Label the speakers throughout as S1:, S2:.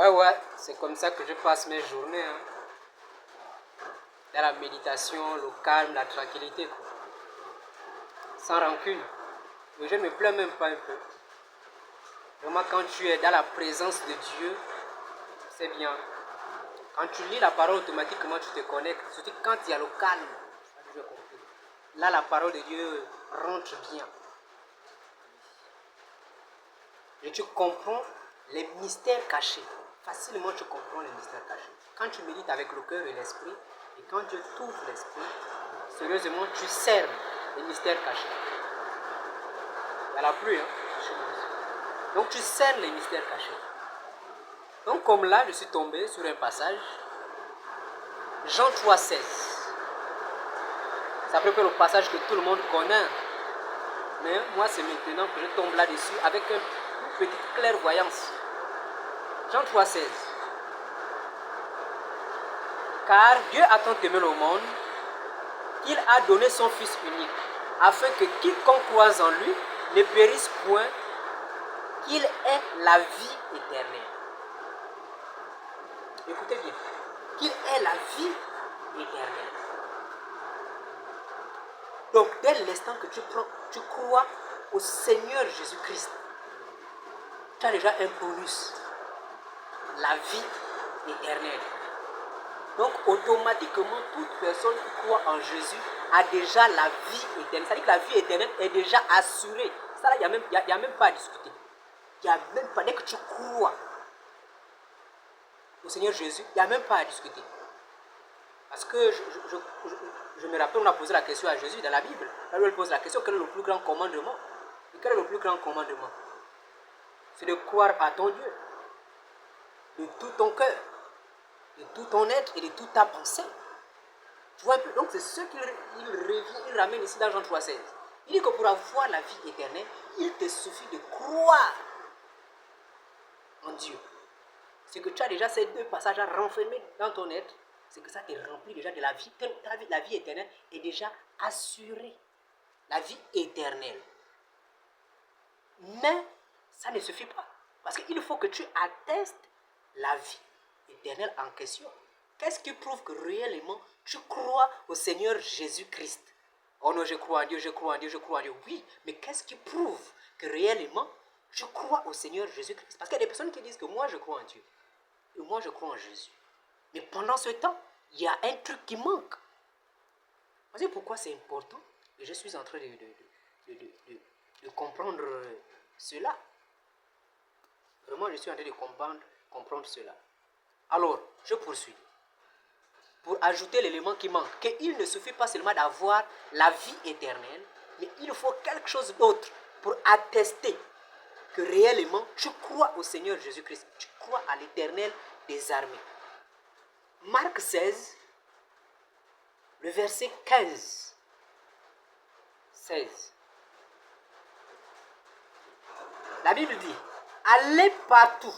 S1: Ouais, c'est comme ça que je passe mes journées. Hein. Dans la méditation, le calme, la tranquillité, quoi. Sans rancune. Et je ne me plains même pas un peu. Vraiment, quand tu es dans la présence de Dieu, c'est bien. Quand tu lis la parole, automatiquement tu te connectes. Surtout quand il y a le calme. Là, la parole de Dieu rentre bien. Et tu comprends les mystères cachés. Facilement, tu comprends les mystères cachés. Quand tu médites avec le cœur et l'esprit, et quand Dieu t'ouvre l'esprit, sérieusement, tu cernes les mystères cachés. Il y a la pluie, hein. Donc, tu cernes les mystères cachés. Donc, comme là, je suis tombé sur un passage, Jean 3,16. C'est à peu près le passage que tout le monde connaît. Mais moi, c'est maintenant que je tombe là-dessus avec une petite clairvoyance. Jean 3,16. Car Dieu a tant aimé le monde qu'il a donné son Fils unique, afin que quiconque croise en lui ne périsse point, qu'il ait la vie éternelle. Écoutez bien, qu'il ait la vie éternelle. Donc, dès l'instant que tu crois au Seigneur Jésus-Christ, tu as déjà un bonus, la vie éternelle. Donc, automatiquement, toute personne qui croit en Jésus a déjà la vie éternelle. C'est-à-dire que la vie éternelle est déjà assurée. Ça, là, il n'y a même pas à discuter. Il n'y a même pas, dès que tu crois au Seigneur Jésus, il n'y a même pas à discuter. Parce que je me rappelle, on a posé la question à Jésus dans la Bible. Là, il pose la question, quel est le plus grand commandement? Et quel est le plus grand commandement? C'est de croire à ton Dieu, de tout ton cœur, de tout ton être et de toute ta pensée. Tu vois un peu? Donc c'est ce qu'il ramène ici dans Jean 3,16. Il dit que pour avoir la vie éternelle, il te suffit de croire en Dieu. C'est que tu as déjà ces deux passages renfermés dans ton être, c'est que ça te remplit déjà de la vie. La vie éternelle est déjà assurée. La vie éternelle. Mais ça ne suffit pas. Parce qu'il faut que tu attestes la vie éternelle en question. Qu'est-ce qui prouve que réellement tu crois au Seigneur Jésus-Christ? Oh non, je crois en Dieu, je crois en Dieu, je crois en Dieu. Oui, mais qu'est-ce qui prouve que réellement je crois au Seigneur Jésus-Christ? Parce qu'il y a des personnes qui disent que moi je crois en Dieu. Et moi je crois en Jésus. Mais pendant ce temps, il y a un truc qui manque. Vous savez pourquoi c'est important? Et je suis en train de comprendre cela. Vraiment, je suis en train de comprendre cela. Alors, je poursuis. Pour ajouter l'élément qui manque, qu'il ne suffit pas seulement d'avoir la vie éternelle, mais il faut quelque chose d'autre pour attester que réellement tu crois au Seigneur Jésus-Christ, tu crois à l'Éternel des armées. Marc 16, le verset 15. 16. La Bible dit, allez partout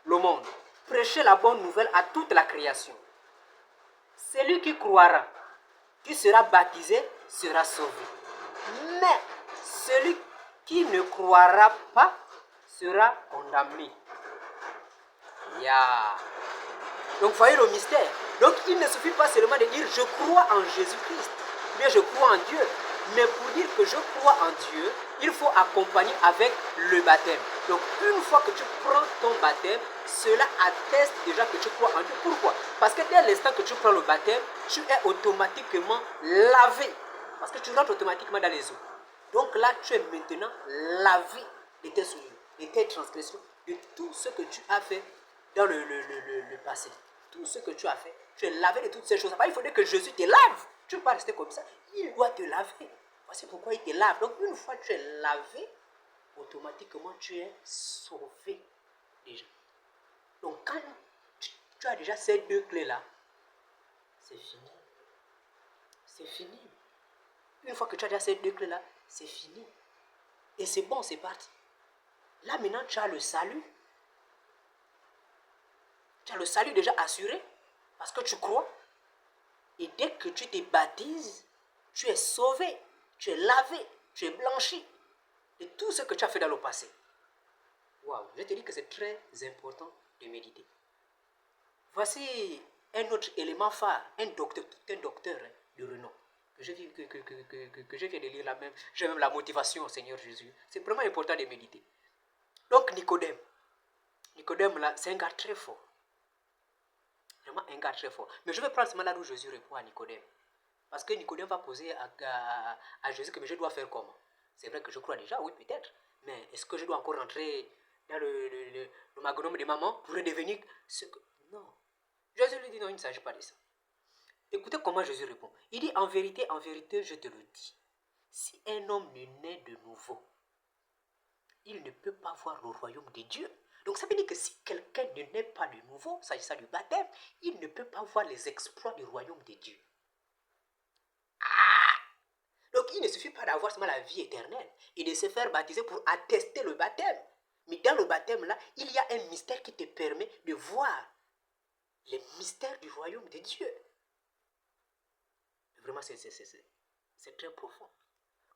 S1: le monde, prêchez la bonne nouvelle à toute la création. Celui qui croira, qui sera baptisé, sera sauvé. Mais celui qui ne croira pas sera condamné. Yeah. Donc voyez le mystère. Donc il ne suffit pas seulement de dire je crois en Jésus-Christ, mais je crois en Dieu. Mais pour dire que je crois en Dieu, il faut accompagner avec le baptême. Donc une fois que tu prends ton baptême, cela atteste déjà que tu crois en Dieu. Pourquoi? Parce que dès l'instant que tu prends le baptême, tu es automatiquement lavé. Parce que tu rentres automatiquement dans les eaux. Donc là, tu es maintenant lavé de tes souillures, de tes transgressions, de tout ce que tu as fait dans le passé. Tout ce que tu as fait, tu es lavé de toutes ces choses. Il faudrait que Jésus te lave. Tu ne peux pas rester comme ça. Il doit te laver. Voici pourquoi il te lave. Donc une fois que tu es lavé, automatiquement tu es sauvé déjà. Donc quand tu as déjà ces deux clés-là, c'est fini. C'est fini. Une fois que tu as déjà ces deux clés-là, c'est fini. Et c'est bon, c'est parti. Là maintenant, tu as le salut. Tu as le salut déjà assuré parce que tu crois. Et dès que tu te baptises, tu es sauvé, tu es lavé, tu es blanchi de tout ce que tu as fait dans le passé. Waouh, je te dis que c'est très important de méditer. Voici un autre élément phare, un docteur de renom. Que je viens de lire là même. J'ai même la motivation au Seigneur Jésus. C'est vraiment important de méditer. Donc Nicodème. Nicodème là, c'est un gars très fort. Vraiment un gars très fort. Mais je vais prendre ce moment là où Jésus répond à Nicodème. Parce que Nicodème va poser à Jésus que mais je dois faire comment? C'est vrai que je crois déjà, oui peut-être. Mais est-ce que je dois encore rentrer dans le magnum de maman pour devenir ce que... Non. Jésus lui dit non, il ne s'agit pas de ça. Écoutez comment Jésus répond. Il dit en vérité, je te le dis. Si un homme ne naît de nouveau, il ne peut pas voir le royaume de Dieu. Donc ça veut dire que si quelqu'un ne naît pas de nouveau, s'agissant du baptême, il ne peut pas voir les exploits du royaume de Dieu. Donc il ne suffit pas d'avoir seulement la vie éternelle et de se faire baptiser pour attester le baptême. Mais dans le baptême là, il y a un mystère qui te permet de voir les mystères du royaume de Dieu. Vraiment, c'est très profond.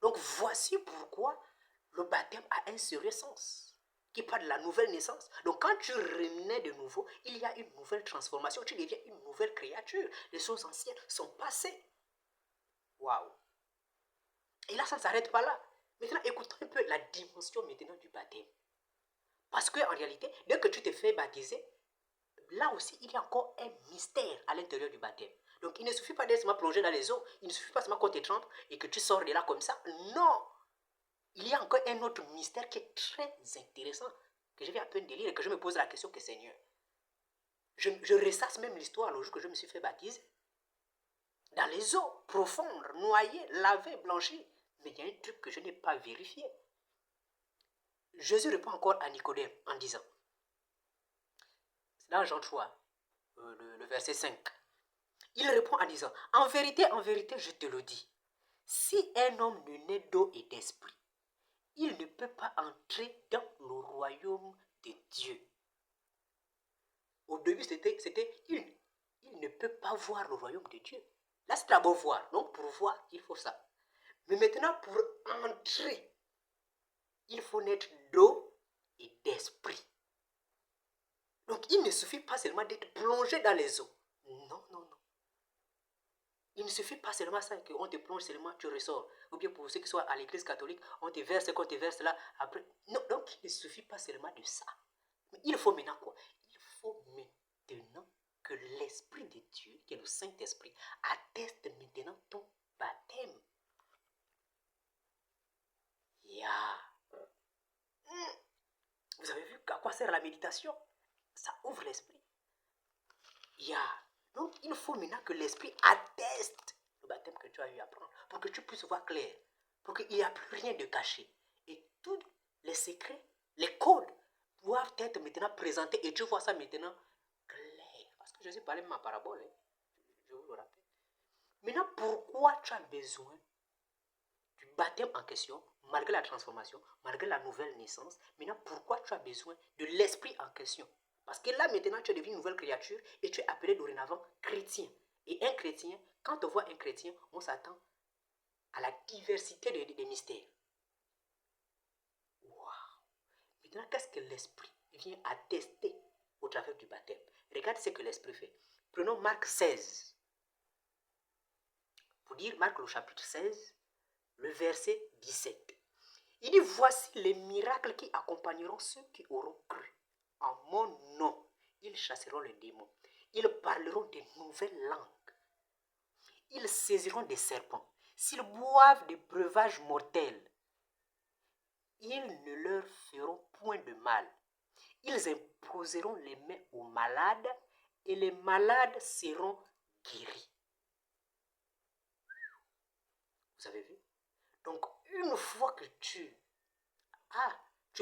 S1: Donc voici pourquoi le baptême a un sérieux sens, qui parle de la nouvelle naissance. Donc quand tu renais de nouveau, il y a une nouvelle transformation, tu deviens une nouvelle créature. Les choses anciennes sont passées. Waouh! Et là, ça ne s'arrête pas là. Maintenant, écoutons un peu la dimension maintenant du baptême. Parce qu'en réalité, dès que tu te fais baptiser, là aussi, il y a encore un mystère à l'intérieur du baptême. Donc, il ne suffit pas d'être seulement plongé dans les eaux. Il ne suffit pas seulement qu'on te trempe et que tu sors de là comme ça. Non! Il y a encore un autre mystère qui est très intéressant, que je viens à peine de lire et que je me pose la question que Seigneur. Je ressasse même l'histoire le jour que je me suis fait baptiser. Dans les eaux profondes, noyées, lavées, blanchies. Mais il y a un truc que je n'ai pas vérifié. Jésus répond encore à Nicodème en disant, c'est dans Jean 3, le verset 5. Il répond en disant, en vérité, je te le dis, si un homme ne naît d'eau et d'esprit, il ne peut pas entrer dans le royaume de Dieu. Au début, c'était il ne peut pas voir le royaume de Dieu. Là, c'est d'abord voir. Donc, pour voir, il faut ça. Mais maintenant, pour entrer, il faut naître d'eau et d'esprit. Donc, il ne suffit pas seulement d'être plongé dans les eaux. Non, non, non. Il ne suffit pas seulement ça, qu'on te plonge seulement, tu ressors. Ou bien pour ceux qui sont à l'église catholique, on te verse, qu'on te verse là, après. Non, donc il ne suffit pas seulement de ça. Mais il faut maintenant quoi? Il faut maintenant que l'Esprit de Dieu, qui est le Saint-Esprit, atteste maintenant ton baptême. Vous avez vu à quoi sert la méditation? Ça ouvre l'esprit. Donc, il faut maintenant que l'esprit atteste le baptême que tu as eu à prendre pour que tu puisses voir clair, pour qu'il n'y a plus rien de caché. Et tous les secrets, les codes doivent être maintenant présentés et tu vois ça maintenant clair. Parce que Jésus parlait même en parabole, je vous le rappelle. Maintenant, pourquoi tu as besoin du baptême en question, malgré la transformation, malgré la nouvelle naissance? Maintenant, pourquoi tu as besoin de l'esprit en question? Parce que là, maintenant, tu es devenu une nouvelle créature et tu es appelé dorénavant chrétien. Et un chrétien, quand on voit un chrétien, on s'attend à la diversité des mystères. Waouh! Maintenant, qu'est-ce que l'esprit vient attester au travers du baptême? Regarde ce que l'esprit fait. Prenons Marc 16. Pour dire Marc le chapitre 16, le verset 17. Il dit, voici les miracles qui accompagneront ceux qui auront cru. En mon nom, ils chasseront les démons. Ils parleront de nouvelles langues. Ils saisiront des serpents. S'ils boivent des breuvages mortels, ils ne leur feront point de mal. Ils imposeront les mains aux malades et les malades seront guéris. Vous avez vu? Donc, une fois que tu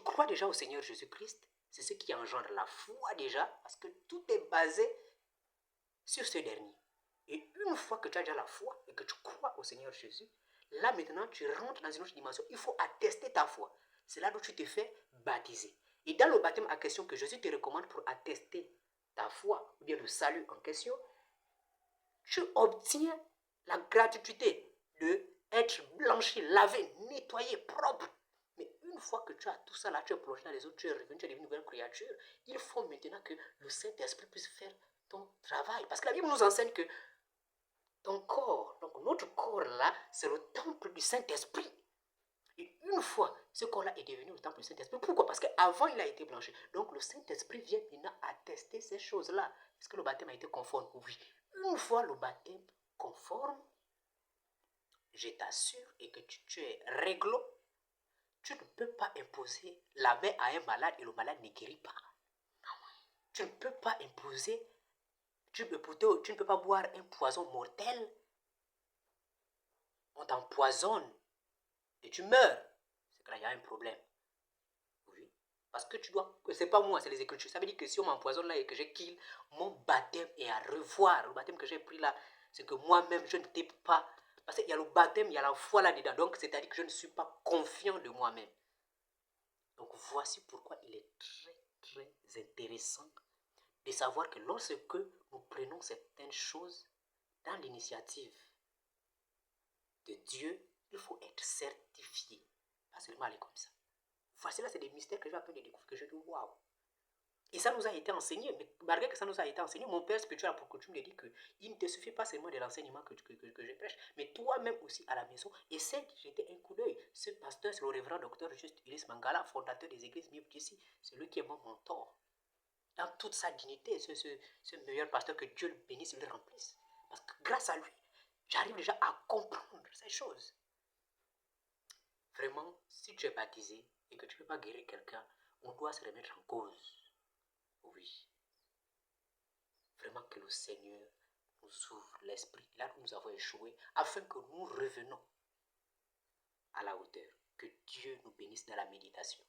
S1: crois déjà au Seigneur Jésus-Christ, c'est ce qui engendre la foi déjà, parce que tout est basé sur ce dernier. Et une fois que tu as déjà la foi et que tu crois au Seigneur Jésus, là maintenant tu rentres dans une autre dimension. Il faut attester ta foi. C'est là où tu te fais baptiser. Et dans le baptême en question que Jésus te recommande pour attester ta foi, ou bien le salut en question, tu obtiens la gratuité de être blanchi, lavé, nettoyé, propre. Mais une fois que tu as tout ça là, tu es plongé dans les autres, tu es revenu, tu es devenu une nouvelle créature, il faut maintenant que le Saint-Esprit puisse faire ton travail. Parce que la Bible nous enseigne que ton corps, donc notre corps là, c'est le temple du Saint-Esprit. Et une fois, ce corps-là est devenu le temple du Saint-Esprit. Pourquoi? Parce qu'avant, il a été blanchi. Donc, le Saint-Esprit vient maintenant attester ces choses-là. Est-ce que le baptême a été conforme? Oui. Une fois le baptême conforme, je t'assure, et que tu es réglo, tu ne peux pas imposer la main à un malade et le malade ne guérit pas. Tu ne peux pas imposer, tu ne peux pas boire un poison mortel. On t'empoisonne et tu meurs. C'est que là, il y a un problème. Oui. Parce que tu dois, c'est pas moi, c'est les Écritures. Ça veut dire que si on m'empoisonne là et que j'ai kill, mon baptême est à revoir. Le baptême que j'ai pris là, c'est que moi-même, je ne t'ai pas. Parce qu'il y a le baptême, il y a la foi là-dedans. Donc, c'est-à-dire que je ne suis pas confiant de moi-même. Donc, voici pourquoi il est très, très intéressant de savoir que lorsque nous prenons certaines choses dans l'initiative de Dieu, il faut être certifié. Pas seulement aller comme ça. Voici là, c'est des mystères que j'ai appris de découvrir, que je dis waouh. Et ça nous a été enseigné, mais malgré que ça nous a été enseigné, mon père spirituel a pour coutume de dire qu'il ne te suffit pas seulement de l'enseignement que je prêche, mais toi-même aussi à la maison, essaie de jeter un coup d'œil. Ce pasteur, c'est le révérend docteur Juste Ulysse Mangala, fondateur des églises Mieux-Ici, c'est lui qui est mon mentor. Dans toute sa dignité, ce meilleur pasteur, que Dieu le bénisse et le remplisse. Parce que grâce à lui, j'arrive déjà à comprendre ces choses. Vraiment, si tu es baptisé et que tu ne peux pas guérir quelqu'un, on doit se remettre en cause. Oui. Vraiment que le Seigneur nous ouvre l'esprit là où nous avons échoué, afin que nous revenons à la hauteur. Que Dieu nous bénisse dans la méditation.